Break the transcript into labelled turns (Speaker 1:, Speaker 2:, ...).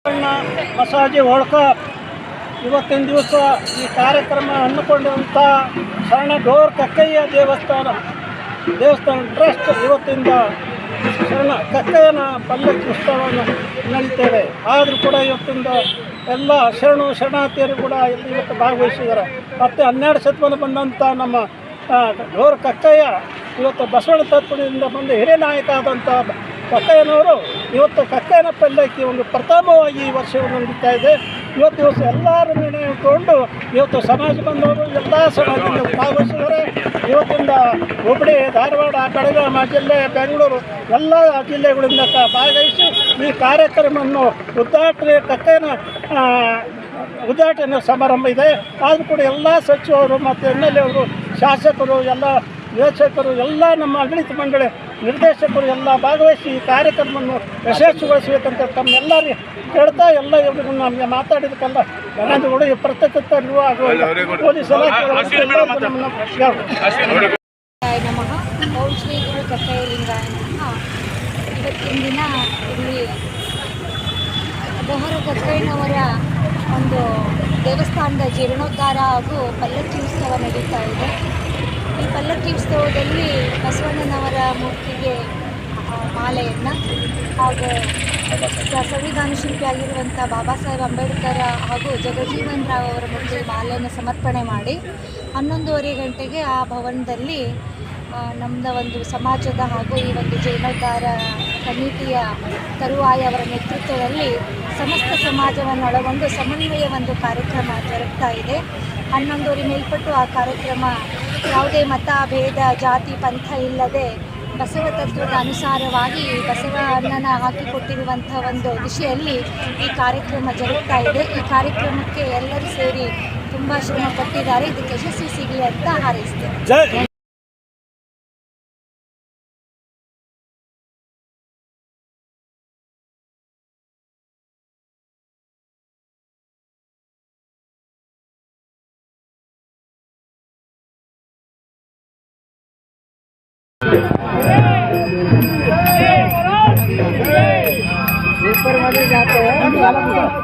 Speaker 1: ಬಸವಾಜಿ ಹೋಳ್ಕರ್ ಇವತ್ತಿನ ದಿವಸ ಈ ಕಾರ್ಯಕ್ರಮ ಹಮ್ಮಿಕೊಂಡಿರುವಂಥ ಶರಣ ಡೋರ್ ಕಕ್ಕಯ್ಯ ದೇವಸ್ಥಾನ ಟ್ರಸ್ಟ್ ಇವತ್ತಿಂದ ಶರಣ ಕಕ್ಕಯ್ಯನ ಪಲ್ಲಕ್ಕಿ ಉತ್ಸವವನ್ನು ನಡೀತೇವೆ. ಆದರೂ ಕೂಡ ಇವತ್ತಿಂದ ಎಲ್ಲ ಶರಣಾರ್ಥಿಯರು ಕೂಡ ಇಲ್ಲಿ ಇವತ್ತು ಭಾಗವಹಿಸಿದ್ದಾರೆ. ಮತ್ತು 12 ಶತಮಾನ ಬಂದಂಥ ನಮ್ಮ ಡೋರ್ ಕಕ್ಕಯ್ಯ ಇವತ್ತು ಬಸವಣ್ಣ ತತ್ವದಿಂದ ಬಂದು ಹಿರಿಯ ನಾಯಕ ಆದಂಥ ಕಕ್ಕಯ್ಯನವರು ಇವತ್ತು ಕಕ್ಕಯ್ಯನ ಪಲ್ಲಕ್ಕಿ ಒಂದು ಪ್ರಥಮವಾಗಿ ಈ ವರ್ಷವನ್ನು ನಡೀತಾ ಇದೆ. ಇವತ್ತು ದಿವಸ ಎಲ್ಲರೂ ನಿರ್ಣಯ ತಗೊಂಡು ಇವತ್ತು ಸಮಾಜ ಬಂದವರು ಎಲ್ಲ ಸಮಾಜದಿಂದ ಭಾಗವಹಿಸಿದ್ದಾರೆ. ಇವತ್ತಿಂದ ಹುಬ್ಬಳ್ಳಿ, ಧಾರವಾಡ, ಬೆಳಗಾವಿ ಜಿಲ್ಲೆ, ಬೆಂಗಳೂರು ಎಲ್ಲ ಜಿಲ್ಲೆಗಳಿಂದ ಭಾಗವಹಿಸಿ ಈ ಕಾರ್ಯಕ್ರಮವನ್ನು ಕಕ್ಕಯ್ಯನ ಉದ್ಘಾಟನೆ ಸಮಾರಂಭ ಇದೆ. ಆದರೂ ಕೂಡ ಎಲ್ಲ ಸಚಿವರು ಮತ್ತು MLA ಅವರು, ಶಾಸಕರು, ಎಲ್ಲ ನಿರ್ದೇಶಕರು, ಎಲ್ಲ ನಮ್ಮ ಆಡಳಿತ ಮಂಡಳಿ ನಿರ್ದೇಶಕರು ಎಲ್ಲ ಭಾಗವಹಿಸಿ ಈ ಕಾರ್ಯಕ್ರಮವನ್ನು ಯಶಸ್ವಿಗೊಳಿಸಬೇಕಂತ ತಮ್ಮೆಲ್ಲರಿಗೆ ಕೇಳ್ತಾ ಎಲ್ಲ ಇವರು ನಮಗೆ ಮಾತಾಡಿದಕ್ಕೆಲ್ಲ ಧನ್ಯವಾದಗಳು. ಈ ಪ್ರತ್ಯೇಕತೆಯೂ ಆಗುವ ಪೊಲೀಸ್ ಇಲಾಖೆ
Speaker 2: ನಮಃ ಓಂ ಶ್ರೀ ಗುರು ಕಕ್ಕಯ್ಯಲಿಂಗಾಯ ನಮಃ. ಇವತ್ತಿನ ದಿನ ಇಲ್ಲಿ ಡೋರ್ ಕಕ್ಕಯ್ಯನವರ ಒಂದು ದೇವಸ್ಥಾನದ ಜೀರ್ಣೋದ್ಧಾರ ಹಾಗೂ ಪಲ್ಲಕ್ಕಿ ಉತ್ಸವ ನಡೀತಾ ಇದೆ. ಈ ಪಲ್ಲಕ್ಕಿ ಉತ್ಸವದಲ್ಲಿ ಬಸವಣ್ಣನವರ ಮೂರ್ತಿಗೆ ಮಾಲೆಯನ್ನು ಹಾಗೂ ಸಂವಿಧಾನ ಶಿಲ್ಪಿಯಾಗಿರುವಂಥ ಬಾಬಾ ಸಾಹೇಬ್ ಅಂಬೇಡ್ಕರ್ ಹಾಗೂ ಜಗಜೀವನ್ ರಾವ್ ಅವರ ಮೂರ್ತಿಗೆ ಮಾಲೆಯನ್ನು ಸಮರ್ಪಣೆ ಮಾಡಿ 11:30 ಗಂಟೆಗೆ ಆ ಭವನದಲ್ಲಿ ನಮ್ಮದ ಒಂದು ಸಮಾಜದ ಹಾಗೂ ಈ ಒಂದು ಜೀರ್ಣೋದ್ಧಾರ ಕಮಿಟಿಯ ತರುವಾಯ ಅವರ ನೇತೃತ್ವದಲ್ಲಿ ಸಮಸ್ತ ಸಮಾಜವನ್ನು ಒಳಗೊಂಡು ಸಮನ್ವಯ ಒಂದು ಕಾರ್ಯಕ್ರಮ ಜರುಗ್ತಾ ಇದೆ. 11:30 ಮೇಲ್ಪಟ್ಟು ಆ ಕಾರ್ಯಕ್ರಮ ಯಾವುದೇ ಮತ ಭೇದ ಜಾತಿ ಪಂಥ ಇಲ್ಲದೆ ಬಸವ ತತ್ವದ ಅನುಸಾರವಾಗಿ ಬಸವಣ್ಣನ ಹಾಕಿಕೊಟ್ಟಿರುವಂಥ ಒಂದು ದಿಶೆಯಲ್ಲಿ ಈ ಕಾರ್ಯಕ್ರಮ ಜರುಗ್ತಾ ಇದೆ. ಈ ಕಾರ್ಯಕ್ರಮಕ್ಕೆ ಎಲ್ಲರೂ ಸೇರಿ ತುಂಬ ಶ್ರಮ ಪಟ್ಟಿದ್ದಾರೆ. ಇದಕ್ಕೆ ಯಶಸ್ವಿ ಸಿಗಲಿ ಅಂತ ಹಾರೈಸ್ತೇನೆ.
Speaker 1: ऊपर वाले जाते हैं